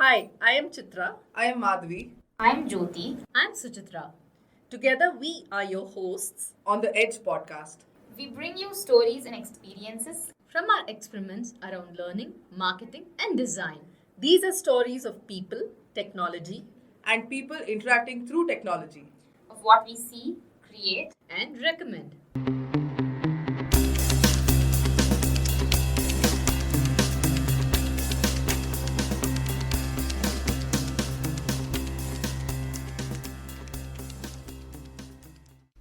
Hi, I am Chitra. I am Madhavi. I'm Jyothi. I'm Suchitra. Together, we are your hosts On the Edge podcast. We bring you stories and experiences. From our experiments around learning, marketing, and design. These are stories of people, technology, And people interacting through technology. Of what we see, create, and recommend.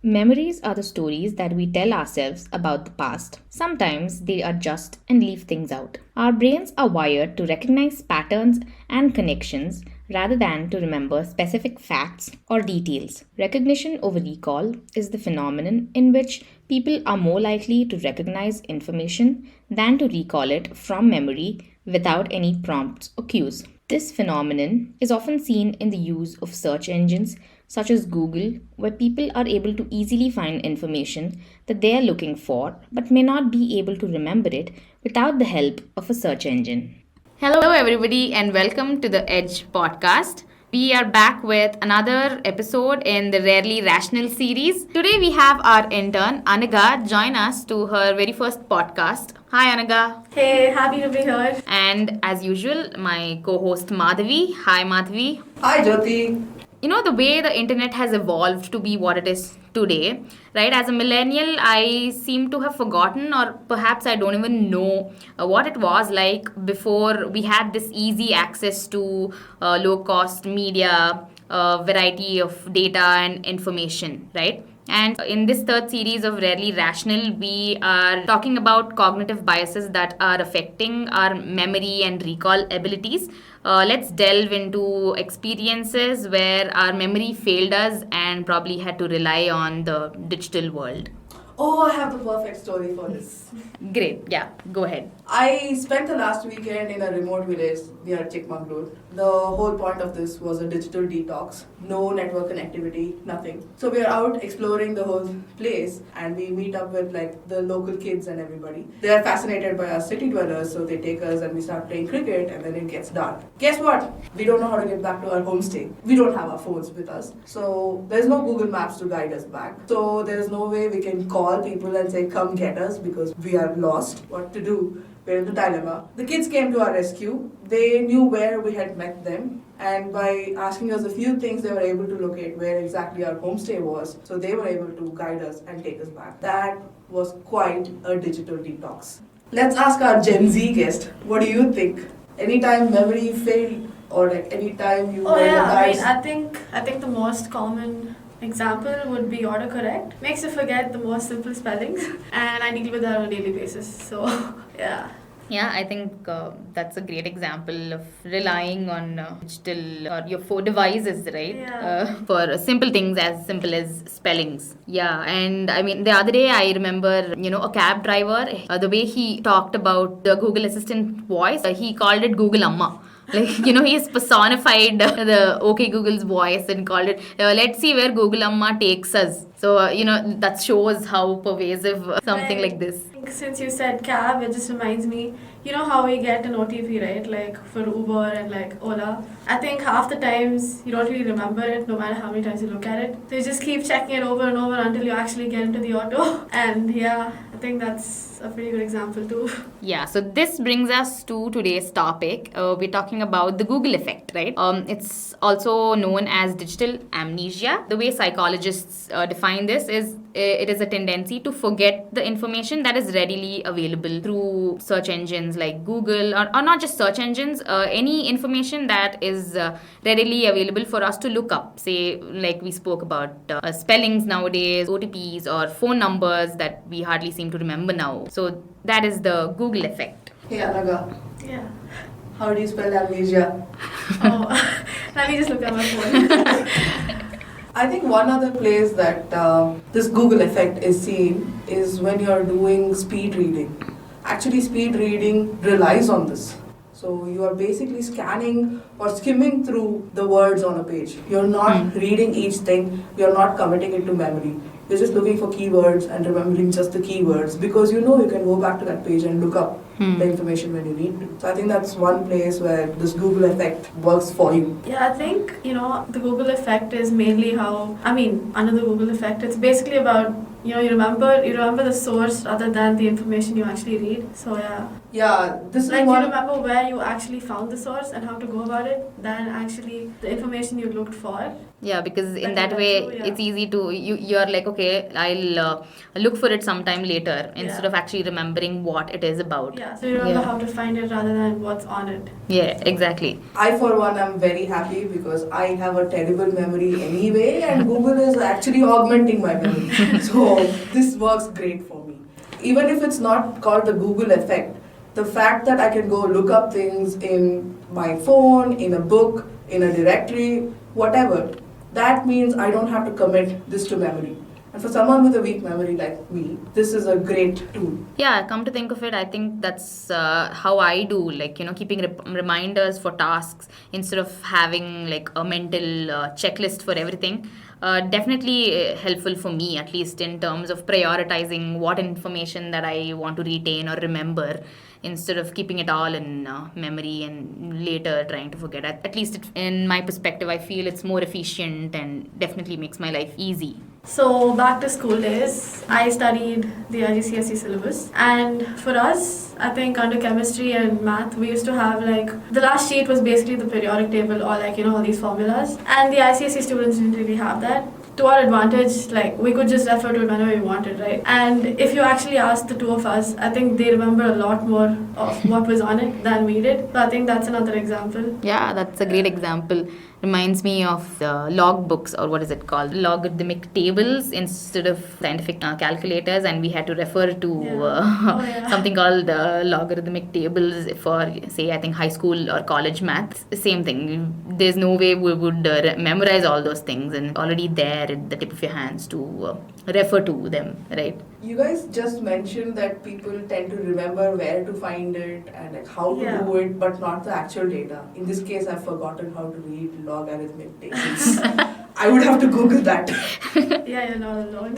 Memories are the stories that we tell ourselves about the past. Sometimes they adjust and leave things out. Our brains are wired to recognize patterns and connections rather than to remember specific facts or details. Recognition over recall is the phenomenon in which people are more likely to recognize information than to recall it from memory without any prompts or cues. This phenomenon is often seen in the use of search engines such as Google, where people are able to easily find information that they are looking for but may not be able to remember it without the help of a search engine. Hello, everybody, and welcome to the Edge podcast. We are back with another episode in the Rarely Rational series. Today, we have our intern, Anagha, join us to her very first podcast. Hi, Anagha. Hey, happy to be here. And as usual, my co host, Madhavi. Hi, Madhavi. Hi, Jyothi. You know, the way the internet has evolved to be what it is today, right? As a millennial, I seem to have forgotten, or perhaps I don't even know what it was like before we had this easy access to low cost media, variety of data and information, right? And in this third series of Rarely Rational, we are talking about cognitive biases that are affecting our memory and recall abilities. Let's delve into experiences where our memory failed us and probably had to rely on the digital world. Oh, I have the perfect story for this. Great, yeah, go ahead. I spent the last weekend in a remote village near Chikmagalur. The whole point of this was a digital detox. No network connectivity, nothing. So we are out exploring the whole place and we meet up with like the local kids and everybody. They are fascinated by us city dwellers, so they take us and we start playing cricket and then it gets dark. Guess what? We don't know how to get back to our homestay. We don't have our phones with us. So there's no Google Maps to guide us back. So there is no way we can call people and say come get us because we are lost. What to do? We're in the dilemma. The kids came to our rescue. They knew where we had met them, and by asking us a few things they were able to locate where exactly our homestay was, so they were able to guide us and take us back. That was quite a digital detox. Let's ask our Gen Z guest, what do you think? Anytime memory failed or like anytime you I think the most common example would be autocorrect. Makes you forget the most simple spellings, and I deal with that on a daily basis. So, yeah. Yeah, I think that's a great example of relying on digital or your phone devices, right? Yeah. For simple things as simple as spellings. Yeah, and I mean, the other day I remember, a cab driver, the way he talked about the Google Assistant voice, he called it Google Amma. Like, he has personified the OK Google's voice and called it, let's see where Google Amma takes us. So, that shows how pervasive something like this. Since you said cab, it just reminds me, you know how we get an OTP, right? Like for Uber and like Ola. I think half the times you don't really remember it, no matter how many times you look at it. So you just keep checking it over and over until you actually get into the auto. And yeah, I think that's a pretty good example too. Yeah, so this brings us to today's topic. We're talking about the Google effect, right? It's also known as digital amnesia. The way psychologists define this is it is a tendency to forget the information that is readily available through search engines like Google or not just search engines, any information that is readily available for us to look up. Say, like we spoke about spellings nowadays, OTPs or phone numbers that we hardly seem to remember now. So that is the Google effect. Hey Anagha, Yeah. how do you spell amnesia? Oh, let me just look at my phone. I think one other place that this Google effect is seen is when you're doing speed reading. Actually, speed reading relies on this. So you are basically scanning or skimming through the words on a page. You're not reading each thing, you're not committing it to memory. You're just looking for keywords and remembering just the keywords because you know you can go back to that page and look up the information when you need to. So I think that's one place where this Google effect works for you. Yeah, I think, the Google effect is mainly under the Google effect, it's basically about, you remember the source rather than the information you actually read. So yeah. Yeah, this is Like one. you remember where you actually found the source and how to go about it than actually the information you looked for. Yeah, because in Like that that's way true, yeah. it's easy to you're like, okay, I'll look for it sometime later instead Yeah. of actually remembering what it is about. Yeah, so you remember Yeah. how to find it rather than what's on it. Yeah, exactly. I, for one, am very happy because I have a terrible memory anyway, and Google is actually augmenting my memory. So this works great for me. Even if it's not called the Google effect, the fact that I can go look up things in my phone, in a book, in a directory, whatever, that means I don't have to commit this to memory. And for someone with a weak memory like me, this is a great tool. Yeah, come to think of it, I think that's how I do, like, keeping reminders for tasks instead of having like a mental checklist for everything. Definitely helpful for me, at least in terms of prioritizing what information that I want to retain or remember instead of keeping it all in memory and later trying to forget. At least in my perspective, I feel it's more efficient and definitely makes my life easy. So back to school days, I studied the IGCSE syllabus, and for us, I think under chemistry and math, we used to have like the last sheet was basically the periodic table or like all these formulas, and the ICSE students didn't really have that. To our advantage, like we could just refer to it whenever we wanted, right? And if you actually ask the two of us, I think they remember a lot more of what was on it than we did. So I think that's another example. Yeah, that's a great example. Reminds me of the log books, or what is it called? Logarithmic tables instead of scientific calculators, and we had to refer to Yeah. something called logarithmic tables for, say, I think high school or college maths. Same thing. There's no way we would memorize all those things, and already there at the tip of your hands to refer to them, right? You guys just mentioned that people tend to remember where to find it and like how to Yeah. do it, but not the actual data. In this case, I've forgotten how to read logarithmic tables. I would have to Google that. Yeah, you're not alone.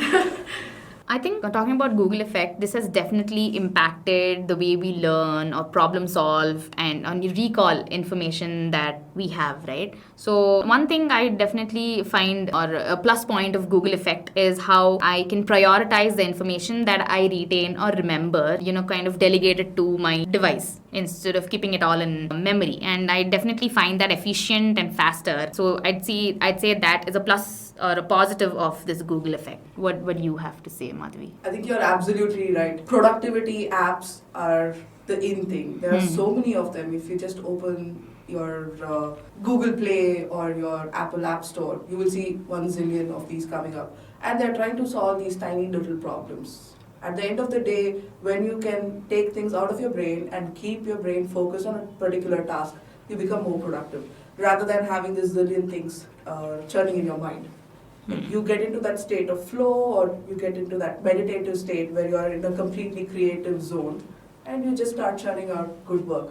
I think talking about Google effect, this has definitely impacted the way we learn or problem solve and recall information that we have, right? So one thing I definitely find, or a plus point of Google effect, is how I can prioritize the information that I retain or remember, kind of delegate it to my device instead of keeping it all in memory. And I definitely find that efficient and faster. So I'd say that is a plus or a positive of this Google effect. What do you have to say, Madhavi? I think you're absolutely right. Productivity apps are the in thing. There are so many of them. If you just open your Google Play or your Apple App Store, you will see 1 zillion of these coming up. And they're trying to solve these tiny little problems. At the end of the day, when you can take things out of your brain and keep your brain focused on a particular task, you become more productive rather than having these zillion things churning in your mind. You get into that state of flow, or you get into that meditative state where you are in a completely creative zone and you just start churning out good work.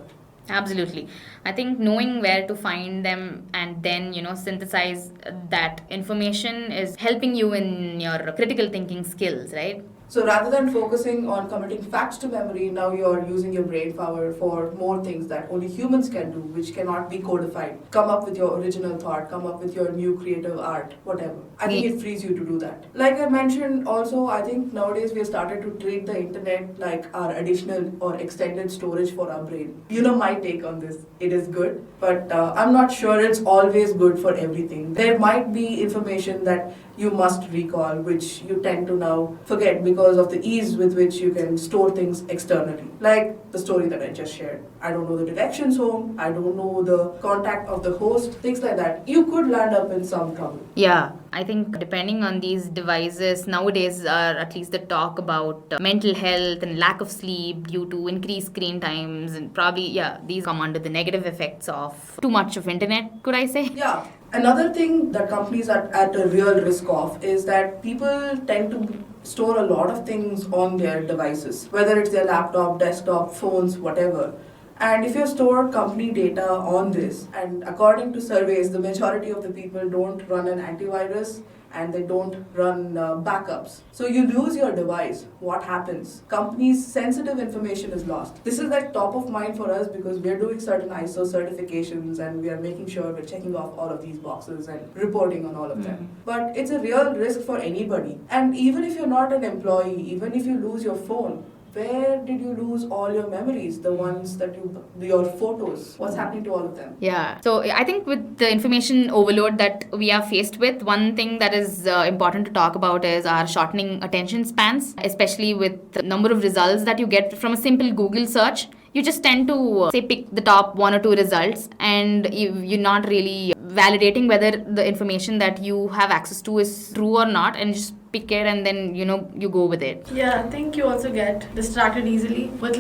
Absolutely. I think knowing where to find them and then, synthesize that information is helping you in your critical thinking skills, right? So rather than focusing on committing facts to memory, now you're using your brain power for more things that only humans can do, which cannot be codified. Come up with your original thought, come up with your new creative art, whatever. I think it frees you to do that. Like I mentioned also, I think nowadays we have started to treat the internet like our additional or extended storage for our brain. You know my take on this. It is good, but I'm not sure it's always good for everything. There might be information that you must recall, which you tend to now forget because of the ease with which you can store things externally. Like the story that I just shared. I don't know the directions home, I don't know the contact of the host, things like that. You could land up in some trouble. Yeah, I think depending on these devices, nowadays are at least the talk about mental health and lack of sleep due to increased screen times, and probably, these come under the negative effects of too much of internet, could I say? Yeah. Another thing that companies are at a real risk of is that people tend to store a lot of things on their devices, whether it's their laptop, desktop, phones, whatever. And if you store company data on this, and according to surveys, the majority of the people don't run an antivirus and they don't run backups. So you lose your device. What happens? Companies' sensitive information is lost. This is like top of mind for us because we're doing certain ISO certifications and we are making sure we're checking off all of these boxes and reporting on all of them. But it's a real risk for anybody. And even if you're not an employee, even if you lose your phone, where did you lose all your memories? The ones that your photos. What's happening to all of them? Yeah. So I think with the information overload that we are faced with, one thing that is important to talk about is our shortening attention spans, especially with the number of results that you get from a simple Google search. You just tend to say pick the top one or two results, and you're not really validating whether the information that you have access to is true or not, and just pick it and then you go with it. Yeah, I think you also get distracted easily with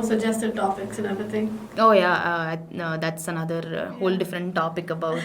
suggested topics and everything. Oh yeah, no, that's another whole different topic about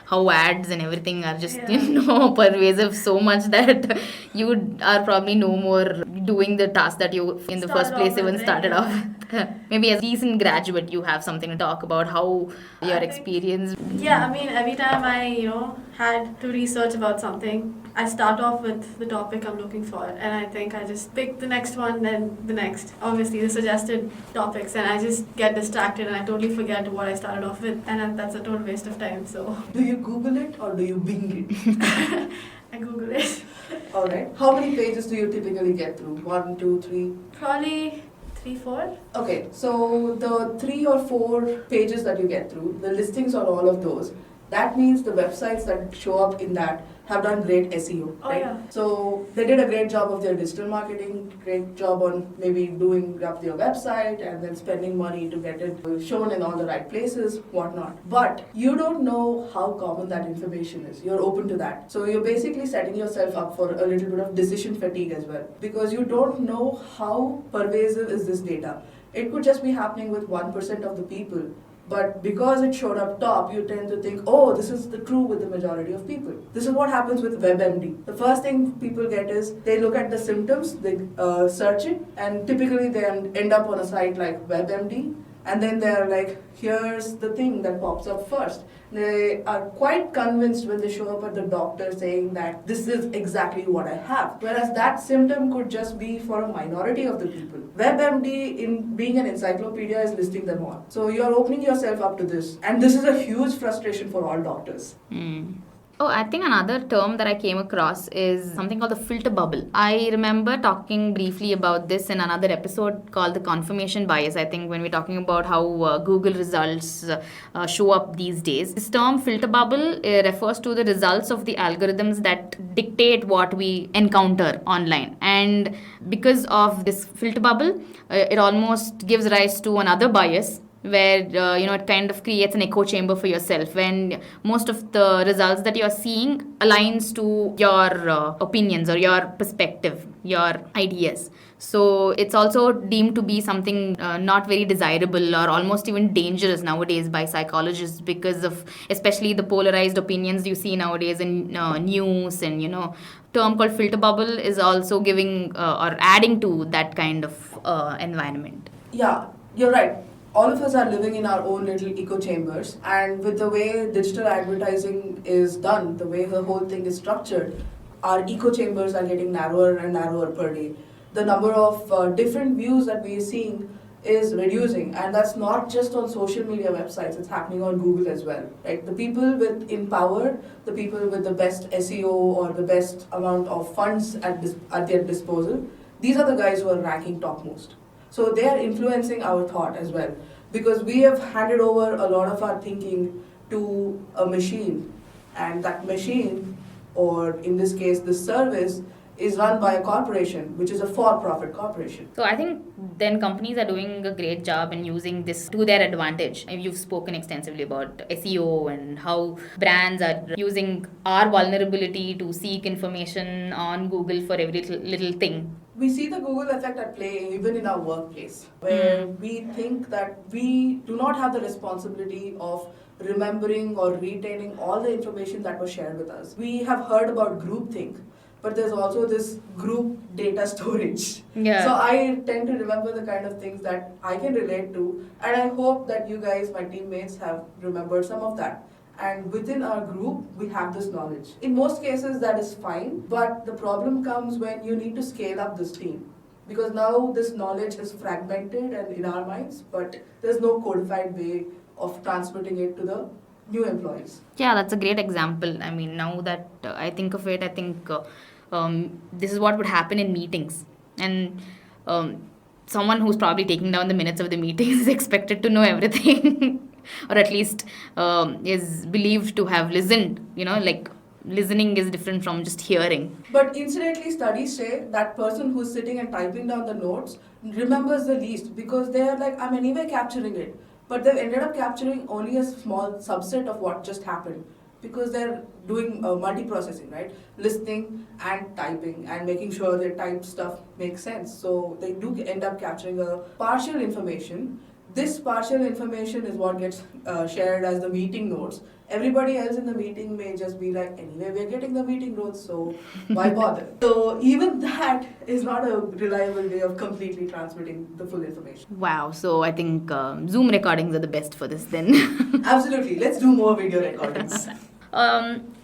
how ads and everything are just pervasive so much that you are probably no more doing the task that you in the first place even started off with. Maybe as a decent graduate, you have something to talk about how your experience. Yeah, I mean, every time I had to research about something, I start off with the topic I'm looking for, and I think I just pick the next one, then the next. Obviously, the suggested topics, and I just get distracted, and I totally forget what I started off with, and that's a total waste of time. So, Do you Google it or do you Bing it? I Google it. All right. How many pages do you typically get through? 1, 2, 3? Probably 3, 4. Okay, so the 3 or 4 pages that you get through, the listings on all of those, that means the websites that show up in that have done great SEO, Oh, right? yeah. So they did a great job of their digital marketing, great job on maybe doing up their website and then spending money to get it shown in all the right places, whatnot. But you don't know how common that information is. You're open to that. So you're basically setting yourself up for a little bit of decision fatigue as well, because you don't know how pervasive is this data. It could just be happening with 1% of the people. But because it showed up top, you tend to think, oh, this is the true with the majority of people. This is what happens with WebMD. The first thing people get is they look at the symptoms, they search it, and typically they end up on a site like WebMD, and then they're like, here's the thing that pops up first. They are quite convinced when they show up at the doctor saying that this is exactly what I have. Whereas that symptom could just be for a minority of the people. WebMD, in being an encyclopedia, is listing them all. So you're opening yourself up to this. And this is a huge frustration for all doctors. Oh, I think another term that I came across is something called the filter bubble. I remember talking briefly about this in another episode called the confirmation bias. I think when we're talking about how Google results show up these days. This term filter bubble refers to the results of the algorithms that dictate what we encounter online. And because of this filter bubble, it almost gives rise to another bias where it kind of creates an echo chamber for yourself when most of the results that you're seeing aligns to your opinions or your perspective, your ideas. So it's also deemed to be something not very desirable or almost even dangerous nowadays by psychologists because of especially the polarized opinions you see nowadays in news, and term called filter bubble is also giving or adding to that kind of environment. Yeah, you're right. All of us are living in our own little echo chambers, and with the way digital advertising is done, the way the whole thing is structured, our echo chambers are getting narrower and narrower per day. The number of different views that we are seeing is reducing, and that's not just on social media websites, it's happening on Google as well. Right? The people in power, the people with the best SEO or the best amount of funds at their disposal, these are the guys who are ranking topmost. So they are influencing our thought as well, because we have handed over a lot of our thinking to a machine, and that machine, or in this case the service, is run by a corporation, which is a for-profit corporation. So I think then companies are doing a great job in using this to their advantage. And you've spoken extensively about SEO and how brands are using our vulnerability to seek information on Google for every little thing. We see the Google effect at play even in our workplace, where we think that we do not have the responsibility of remembering or retaining all the information that was shared with us. We have heard about groupthink, but there's also this group data storage. Yeah. So I tend to remember the kind of things that I can relate to, and I hope that you guys, my teammates, have remembered some of that. And within our group, we have this knowledge. In most cases, that is fine, but the problem comes when you need to scale up this team. Because now this knowledge is fragmented and in our minds, but there's no codified way of transmitting it to the new employees. Yeah, that's a great example. I mean, now that I think of it, I think this is what would happen in meetings. And someone who's probably taking down the minutes of the meetings is expected to know everything, or at least is believed to have listened. Like listening is different from just hearing. But incidentally, studies say that person who's sitting and typing down the notes remembers the least because they are like, I'm anyway capturing it. But they've ended up capturing only a small subset of what just happened because they're doing multi-processing, right? Listening and typing and making sure their typed stuff makes sense. So they do end up capturing a partial information. This partial information is what gets shared as the meeting notes. Everybody else in the meeting may just be like, anyway, we're getting the meeting notes, so why bother? So even that is not a reliable way of completely transmitting the full information. Wow. So I think Zoom recordings are the best for this then. Absolutely. Let's do more video recordings.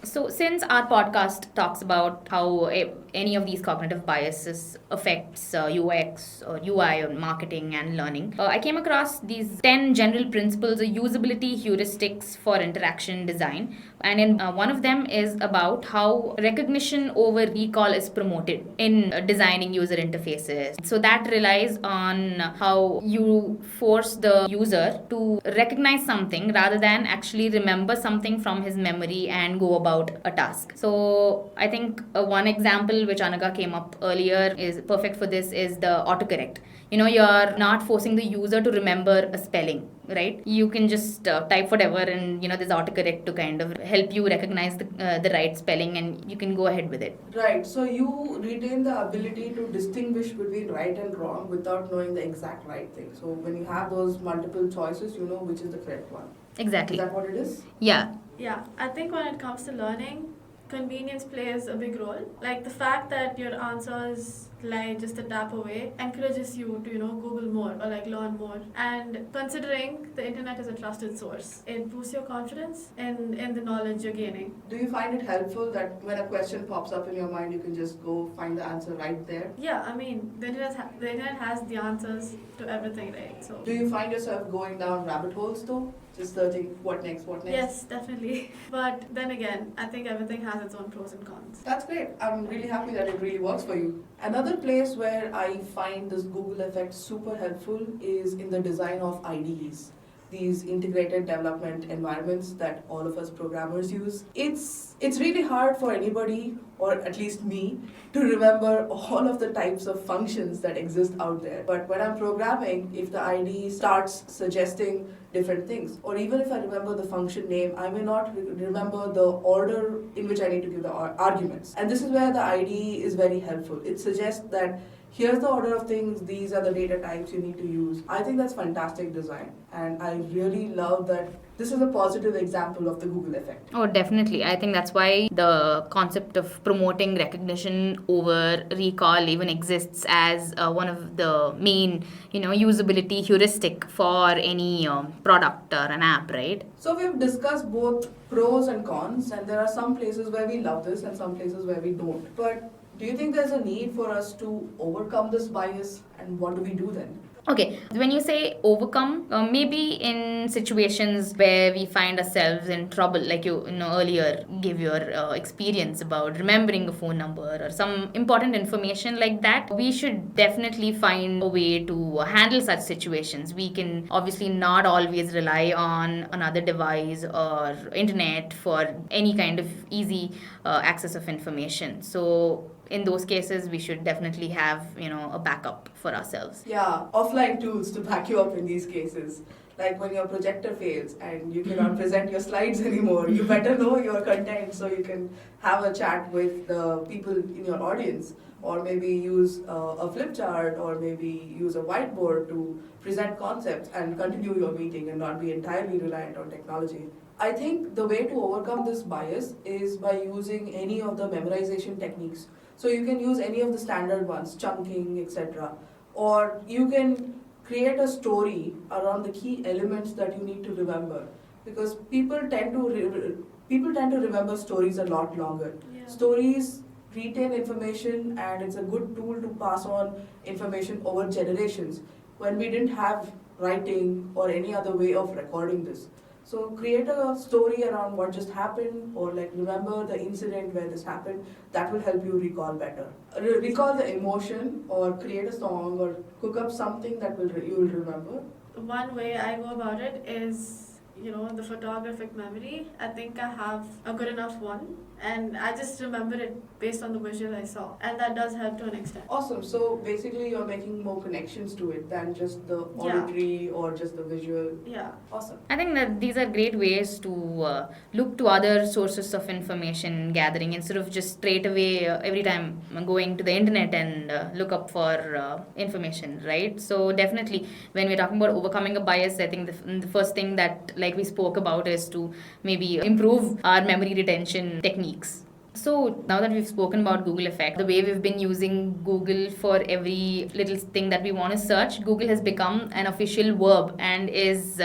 So since our podcast talks about how any of these cognitive biases affects UX or UI or marketing and learning, I came across these 10 general principles of usability heuristics for interaction design. And in one of them is about how recognition over recall is promoted in designing user interfaces. So that relies on how you force the user to recognize something rather than actually remember something from his memory and go about a task. So I think one example which Anagha came up earlier is perfect for this is the autocorrect. You're not forcing the user to remember a spelling, right? You can just type whatever and there's autocorrect to kind of help you recognize the right spelling and you can go ahead with it. Right, so you retain the ability to distinguish between right and wrong without knowing the exact right thing. So when you have those multiple choices, you know which is the correct one. Exactly. Is that what it is? Yeah. Yeah, I think when it comes to learning, convenience plays a big role. Like the fact that your answers lie just a tap away encourages you to, Google more or like learn more. And considering the internet is a trusted source, it boosts your confidence in the knowledge you're gaining. Do you find it helpful that when a question pops up in your mind, you can just go find the answer right there? Yeah, I mean, the internet has the answers to everything, right? So. Do you find yourself going down rabbit holes though? Just searching what next? Yes, definitely. But then again, I think everything has its own pros and cons. That's great. I'm really happy that it really works for you. Another place where I find this Google effect super helpful is in the design of IDEs. These integrated development environments that all of us programmers use. It's really hard for anybody, or at least me, to remember all of the types of functions that exist out there. But when I'm programming, if the IDE starts suggesting different things, or even if I remember the function name, I may not remember the order in which I need to give the arguments. And this is where the IDE is very helpful. It suggests that here's the order of things, these are the data types you need to use. I think that's fantastic design, and I really love that this is a positive example of the Google effect. Oh, definitely. I think that's why the concept of promoting recognition over recall even exists as one of the main, usability heuristic for any product or an app, right? So we've discussed both pros and cons, and there are some places where we love this and some places where we don't. But do you think there's a need for us to overcome this bias, and what do we do then? Okay, when you say overcome, maybe in situations where we find ourselves in trouble, like you earlier gave your experience about remembering a phone number or some important information like that, we should definitely find a way to handle such situations. We can obviously not always rely on another device or internet for any kind of easy access of information. So in those cases, we should definitely have, a backup for ourselves. Yeah, offline tools to back you up in these cases. Like when your projector fails and you cannot present your slides anymore, you better know your content so you can have a chat with the people in your audience, or maybe use a flip chart, or maybe use a whiteboard to present concepts and continue your meeting and not be entirely reliant on technology. I think the way to overcome this bias is by using any of the memorization techniques. So you can use any of the standard ones, chunking, etc. Or you can create a story around the key elements that you need to remember, because people tend to remember stories a lot longer. Yeah. Stories retain information, and it's a good tool to pass on information over generations when we didn't have writing or any other way of recording this. So create a story around what just happened, or like remember the incident where this happened. That will help you recall better. Recall the emotion, or create a song, or cook up something that you will remember. One way I go about it is, the photographic memory. I think I have a good enough one, and I just remember it based on the visual I saw, and that does help to an extent. Awesome. So basically, you're making more connections to it than just the auditory or just the visual. Yeah. Awesome. I think that these are great ways to look to other sources of information gathering instead of just straight away every time going to the internet and look up for information, right? So definitely, when we're talking about overcoming a bias, I think the first thing that like we spoke about is to maybe improve our memory retention techniques. So now that we've spoken about Google effect, the way we've been using Google for every little thing that we want to search, Google has become an official verb and is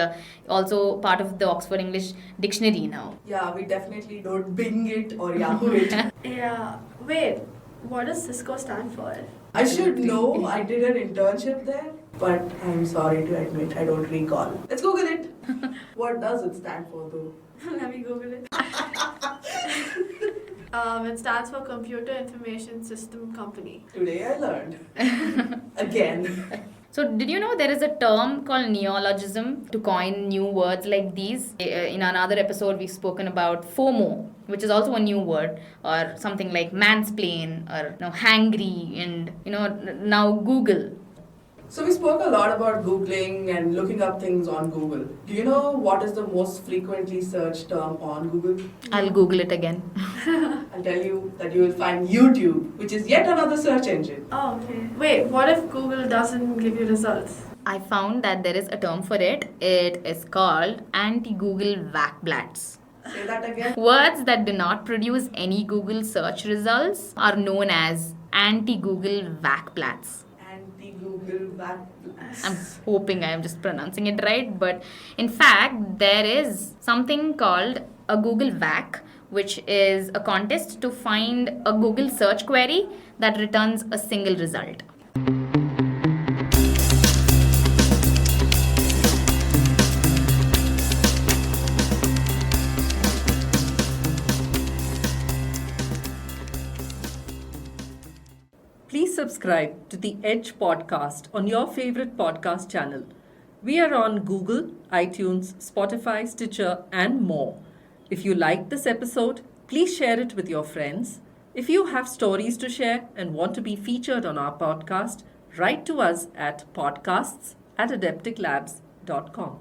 also part of the Oxford English Dictionary now. Yeah, we definitely don't Bing it or Yahoo it. Yeah. Wait, what does Cisco stand for? I should know. I did an internship there, but I'm sorry to admit I don't recall. Let's Google it. What does it stand for, though? Let me Google it. It stands for Computer Information System Company. Today I learned. Again. So, did you know there is a term called neologism to coin new words like these? In another episode, we've spoken about FOMO, which is also a new word, or something like mansplain, or hangry, and now Google. So we spoke a lot about Googling and looking up things on Google. Do you know what is the most frequently searched term on Google? I'll Google it again. I'll tell you that you will find YouTube, which is yet another search engine. Oh, okay. Wait, what if Google doesn't give you results? I found that there is a term for it. It is called anti-Google whackblats. Say that again. Words that do not produce any Google search results are known as anti-Google whackblats. Anti-Google backlash. I'm hoping I am just pronouncing it right, but in fact, there is something called a Google Whack, which is a contest to find a Google search query that returns a single result. Please subscribe to the Aedge podcast on your favorite podcast channel. We are on Google, iTunes, Spotify, Stitcher, and more. If you liked this episode, please share it with your friends. If you have stories to share and want to be featured on our podcast, write to us at podcasts@adepticlabs.com.